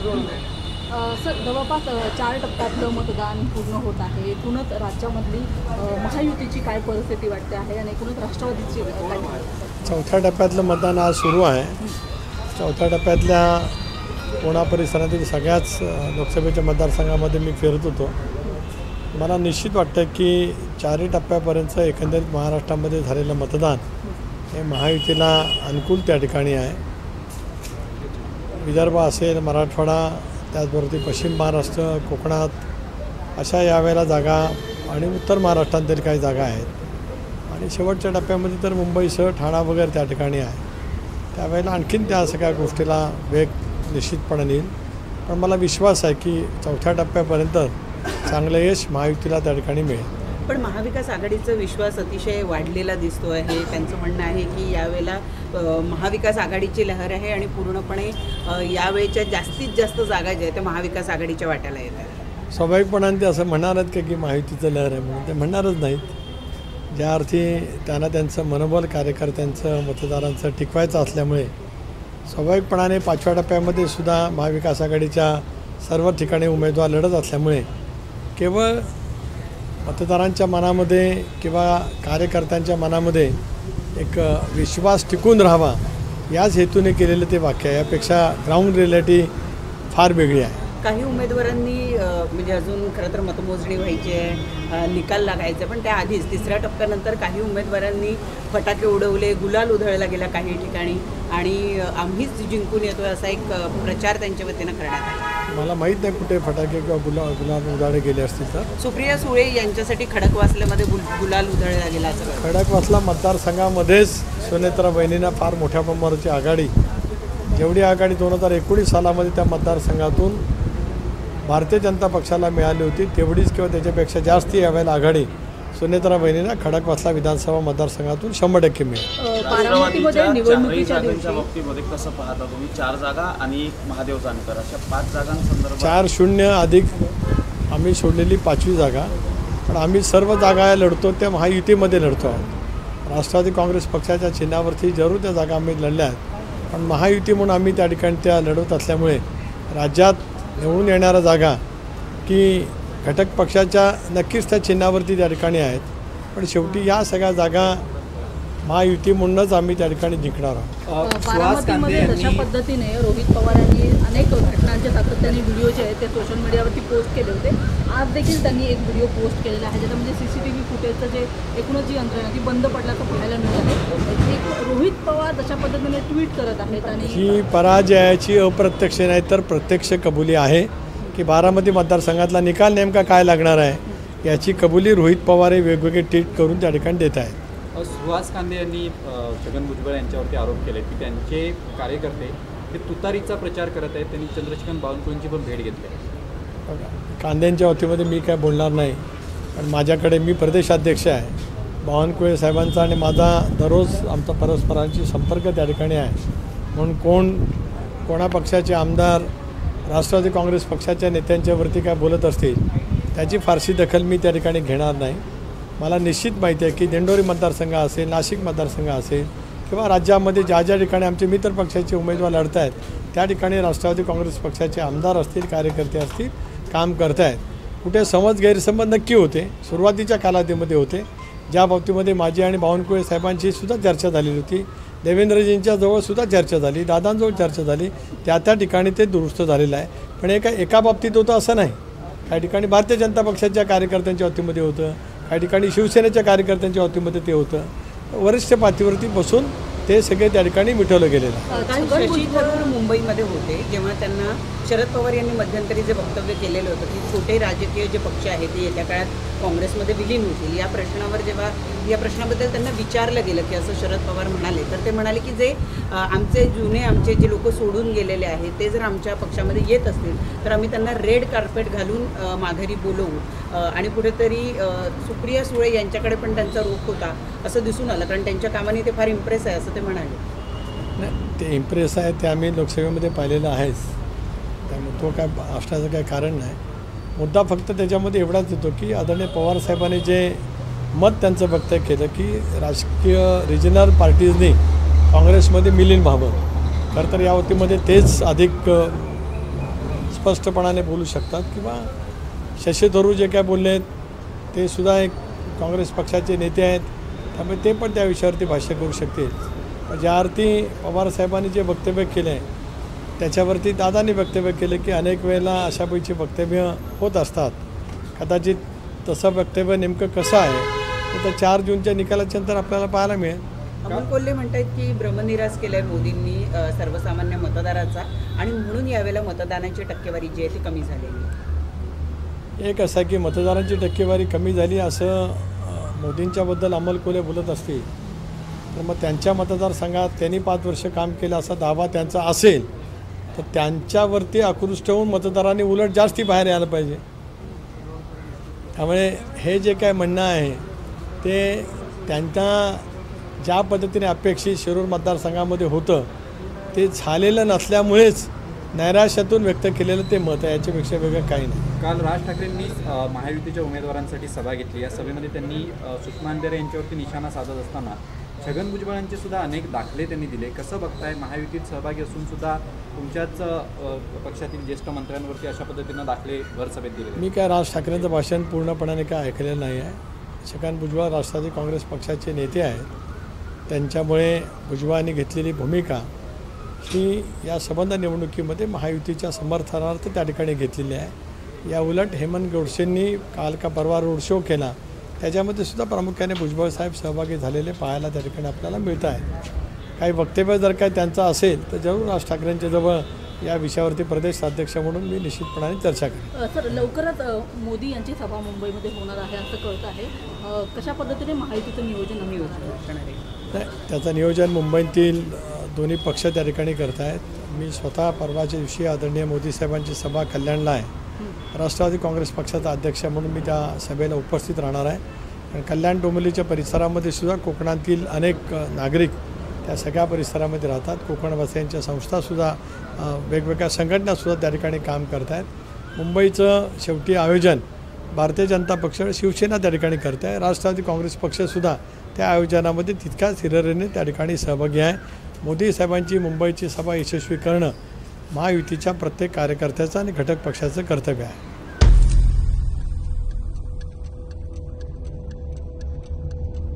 Sir, जवळपास 4 टप्प्यातलं मतदान पूर्ण होत आहे. एकूणच राज्यामधली महायुतीची काय परिस्थिती वाटते आहे आणि एकूणच राष्ट्रवादीची काय? चौथ्या टप्प्यातलं मतदान आज सुरू आहे. चौथ्या टप्प्यातल्या पुणा परिसरातील सगळ्याच लोकसभेच्या मतदारसंघामध्ये मी फिरत होतो. मला निश्चित वाटतं की 4 टप्प्यापर्यंत एकंदरीत महाराष्ट्रामध्ये झालेलं मतदान हे महायुतीला अनुकूल त्या ठिकाणी आहे. विदर्भ असेल, मराठवाडा, त्याचबरोबर पश्चिम महाराष्ट्र, कोकणात अशा यावेळेला जागा आणि उत्तर महाराष्ट्रातील काही जागा आहेत आणि शेवटच्या टप्प्यामध्ये तर मुंबईसह ठाणा वगैरे त्या ठिकाणी आहे. त्यावेळेला आणखीन त्या सगळ्या गोष्टीला वेग निश्चितपणे येईल. पण मला विश्वास आहे की चौथ्या टप्प्यापर्यंत चांगलं यश महायुतीला त्या ठिकाणी मिळेल. पण महाविकास आघाडीचा विश्वास अतिशय वाढलेला दिसतो आहे. त्यांचं म्हणणं आहे की यावेळेला महाविकास आघाडीची लहर आहे आणि पूर्णपणे यावेळेच्या जास्तीत जास्त जागा ज्या आहेत त्या महाविकास आघाडीच्या वाट्याला येतात. स्वाभाविकपणाने ते असं म्हणणारच की महायुतीचं लहर आहे म्हणून ते म्हणणारच नाहीत. ज्या अर्थी त्यांना त्यांचं मनोबल कार्यकर्त्यांचं मतदारांचं टिकवायचं असल्यामुळे स्वाभाविकपणाने 5व्या टप्प्यामध्ये सुद्धा महाविकास आघाडीच्या सर्व ठिकाणी उमेदवार लढत असल्यामुळे केवळ मतदारांच्या मनामध्ये किंवा कार्यकर्त्यांच्या मनामध्ये एक विश्वास टिकून राहावा याच हेतूने केलेलं ते वाक्य आहे. यापेक्षा ग्राउंड रिॲलिटी फार वेगळी आहे. काही उमेदवारांनी म्हणजे अजून खरं तर मतमोजणी व्हायची आहे, निकाल लागायचा, पण त्याआधीच 3ऱ्या टप्प्यानंतर काही उमेदवारांनी फटाके उडवले, गुलाल उधळला गेला काही ठिकाणी आणि आम्हीच जिंकून येतोय असा एक प्रचार त्यांच्या वतीनं करण्यात आला. मला माहीत नाही कुठे फटाके किंवा गुलाल उधळले गेले असतील तर. सुप्रिया सुळे यांच्यासाठी खडकवासल्यामध्ये गुलाल उधळला गेला असं. खडकवासला मतदारसंघामध्येच सुनेत्रा बहिणींना फार मोठ्या प्रमाणाची आघाडी, जेवढी आघाडी 2019 सालामध्ये त्या मतदारसंघातून भारतीय जनता पक्षाला मिळाली होती तेवढीच किंवा त्याच्यापेक्षा जास्त यावेळेला आघाडी सुनेत्रा बहिणींना खडकवासला विधानसभा मतदारसंघातून 100% मिळेल. बारामतीमध्ये निवडणुकीच्या बाबतीमध्ये कसं पाहता तुम्ही? 4 जागा आणि महादेव जानकर अशा 5 जागांसंदर्भात 4-0 अधिक आम्ही सोडलेली 5वी जागा. पण आम्ही सर्व जागा लढतो त्या महायुतीमध्ये लढतो आहोत. राष्ट्रवादी काँग्रेस पक्षाच्या चिन्हावरती जरूर त्या जागा आम्ही लढल्या आहेत, पण महायुती म्हणून आम्ही त्या ठिकाणी त्या लढवत असल्यामुळे राज्यात निवडून येणाऱ्या जागा की घटक पक्षाच्या नक्कीच त्या चिन्हावरती त्या ठिकाणी आहेत. पण शेवटी या सगळ्या जागा महायुती म्हणूनच आम्ही त्या ठिकाणी जिंकणार आहोत. बारामतीमध्ये जशा पद्धतीने रोहित पवार यांनी अनेक घटनांचे सातत्याने व्हिडिओ जे आहेत ते सोशल मीडियावरती पोस्ट केले होते. आज देखील त्यांनी एक व्हिडिओ पोस्ट केलेला आहे ज्याच्यामध्ये CCTV फुटेजचं जे एकूणच जी यंत्रणा ती बंद पडल्याचं पाहायला मिळत आहे. एक रोहित पवार जशा पद्धतीने ट्विट करत आहेत आणि ही पराजयाची अप्रत्यक्ष नाही तर प्रत्यक्ष कबुली आहे की बारामती मतदारसंघातला निकाल नेमका काय लागणार आहे याची कबुली रोहित पवार हे वेगवेगळे ट्विट करून त्या ठिकाणी देत आहेत. सुहास कांदे यांनी छगन भुजबळ यांच्यावरती आरोप केले की त्यांचे कार्यकर्ते हे तुतारीचा प्रचार करत आहेत. त्यांनी चंद्रशेखर बावनकुळेंची पण भेट घेतली आहे. कांद्यांच्या वतीमध्ये मी काय बोलणार नाही, पण माझ्याकडे मी प्रदेशाध्यक्ष आहे. बावनकुळे साहेबांचा आणि माझा दररोज आमचा परस्परांशी संपर्क त्या ठिकाणी आहे. म्हणून कोणा पक्षाचे आमदार राष्ट्रवादी काँग्रेस पक्षाच्या नेत्यांच्यावरती काय बोलत असतील त्याची फारशी दखल मी त्या ठिकाणी घेणार नाही. मला निश्चित माहिती आहे की दिंडोरी मतदारसंघ असेल, नाशिक मतदारसंघ असेल किंवा राज्यामध्ये ज्या ज्या ठिकाणी आमचे मित्र पक्षाचे उमेदवार लढत आहेत त्या ठिकाणी राष्ट्रवादी काँग्रेस पक्षाचे आमदार असतील, कार्यकर्ते असतील, काम करत आहेत. कुठे गैरसमज नक्की होते, सुरुवातीच्या कालावधीमध्ये होते, ज्या बाबतीमध्ये माझी आणि बावनकुळे साहेबांची सुद्धा चर्चा झालेली होती. देवेंद्रजींच्या जवळसुद्धा चर्चा झाली, दादांजवळ चर्चा झाली, त्या ठिकाणी ते दुरुस्त झालेलं आहे. पण एका बाबतीत होतं असं नाही. काही ठिकाणी भारतीय जनता पक्षाच्या कार्यकर्त्यांच्या वतीमध्ये होतं, काही ठिकाणी शिवसेनेच्या कार्यकर्त्यांच्या वतीमध्ये ते होतं. वरिष्ठ पातळीवरती बसून ते सगळे त्या ठिकाणी मिटवलं गेलेलं आहे. शशी थरूर मुंबईमध्ये होते जेव्हा त्यांना शरद पवार यांनी मध्यंतरी जे वक्तव्य केलेलं होतं की छोटे राजकीय जे पक्ष आहेत ते येत्या काळात काँग्रेसमध्ये विलीन होतील, या प्रश्नावर जेव्हा या प्रश्नाबद्दल त्यांना विचारलं गेलं की असं शरद पवार म्हणाले, तर ते म्हणाले की जे आमचे जे लोक सोडून गेलेले आहेत ते जर आमच्या पक्षामध्ये येत असतील तर आम्ही त्यांना रेड कार्पेट घालून माघारी बोलवू आणि कुठेतरी सुप्रिया सुळे यांच्याकडे पण त्यांचा रोख होता असं दिसून आलं, कारण त्यांच्या कामाने ते फार इम्प्रेस आहे असं ते म्हणाले. नाही, ते इम्प्रेस आहे ते आम्ही लोकसभेमध्ये पाहिलेलं आहेच, त्यामुळे तो काय असण्याचं काही कारण नाही. मुद्दा फक्त त्याच्यामध्ये एवढाच येतो की आदरणीय पवारसाहेबांनी जे मत त्यांचं वक्तव्य केलं की राजकीय रिजनल पार्टीजनी काँग्रेसमध्ये विलीन व्हावं, खरं तर या वतीमध्ये तेच अधिक स्पष्टपणाने बोलू शकतात किंवा शशी थरूर जे काय बोलले आहेत ते सुद्धा एक काँग्रेस पक्षाचे नेते आहेत, त्यामुळे ते पण त्या विषयावरती भाष्य करू शकतील. पण ज्या अर्थी पवारसाहेबांनी जे वक्तव्य केलं आहे त्याच्यावरती दादांनी वक्तव्य केलं की अनेक वेळेला अशापैकी वक्तव्य होत असतात. कदाचित तसं वक्तव्य नेमकं कसं आहे तर 4 जूनच्या निकालाच्या नंतर आपल्याला पाहायला मिळेल. अमोल कोल्हे म्हणतात की भ्रमनिरास केलाय मोदींनी सर्वसामान्य मतदाराचा आणि म्हणून यावेळेला मतदानाची टक्केवारी जी आहे ती कमी झालेली. एक असं की मतदारांची टक्केवारी कमी झाली असं मोदींच्याबद्दल अमोल कोल्हे बोलत असतील तर मग त्यांच्या मतदारसंघात त्यांनी 5 वर्ष काम केलं असा दावा त्यांचा असेल तर त्यांच्यावरती आकृष्ट होऊन मतदारांनी उलट जास्ती बाहेर यायला पाहिजे. त्यामुळे हे जे काय म्हणणं आहे ते त्यांच्या ज्या पद्धतीने अपेक्षित शिरूर मतदारसंघामध्ये होतं ते झालेलं नसल्यामुळेच नैराश्यातून व्यक्त केलेलं ते मत आहे, याच्यापेक्षा वेगळं काही नाही. काल राज ठाकरेंनी महायुतीच्या उमेदवारांसाठी सभा घेतली. या सभेमध्ये त्यांनी सुषमा अंधारे यांच्यावरती निशाणा साधत असताना छगन भुजबळांचे सुद्धा अनेक दाखले त्यांनी दिले. कसं बघताय, महायुतीत सहभागी असून सुद्धा तुमच्याच पक्षातील ज्येष्ठ मंत्र्यांवरती अशा पद्धतीनं दाखले भर सभेत दिले? मी काय राज ठाकरेंचं भाषण पूर्णपणाने काय ऐकलेलं नाही आहे. छगन भुजबळ राष्ट्रवादी काँग्रेस पक्षाचे नेते आहेत, त्यांच्यामुळे भुजबळांनी घेतलेली भूमिका ही या संबंध निवडणुकीमध्ये महायुतीच्या समर्थनार्थ त्या ठिकाणी घेतलेली आहे. या उलट हेमंत गोडसेंनी काल का परवा रोड शो केला त्याच्यामध्ये सुद्धा प्रामुख्याने भुजबळ साहेब सहभागी झालेले पाहायला त्या ठिकाणी आपल्याला मिळत आहे. काही वक्तव्य जर काय त्यांचं असेल तर जरूर राज ठाकरेंच्या जवळ या विषयावरती प्रदेश अध्यक्ष म्हणून मी निश्चितपणाने चर्चा करेन. सर, लवकरच मोदी यांची सभा मुंबईमध्ये होणार आहे असं कळत आहे. कशा पद्धतीने महायुतीचं नियोजन असणार आहे? त्याचं नियोजन मुंबईतील दोन्ही पक्ष त्या ठिकाणी करत आहेत. मी स्वतः परवाच्या दिवशी आदरणीय मोदी साहेबांची सभा कल्याणला आहे. राष्ट्रवादी काँग्रेस पक्षाचा अध्यक्ष म्हणून मी त्या सभेला उपस्थित राहणार आहे. कारण कल्याण डोंबिवलीच्या परिसरामध्ये सुद्धा कोकणातील अनेक नागरिक त्या सगळ्या परिसरामध्ये राहतात. कोकणवासियांच्या संस्थासुद्धा वेगवेगळ्या संघटनासुद्धा त्या ठिकाणी काम करत आहेत. मुंबईचं शेवटी आयोजन भारतीय जनता पक्ष शिवसेना त्या ठिकाणी करत आहे. राष्ट्रवादी काँग्रेस पक्षसुद्धा त्या आयोजनामध्ये तितक्याच हिरिरीने त्या ठिकाणी सहभागी आहे. मोदी साहेबांची मुंबईची सभा यशस्वी करणं महायुतीच्या प्रत्येक कार्यकर्त्याचं आणि घटक पक्षाचं कर्तव्य आहे.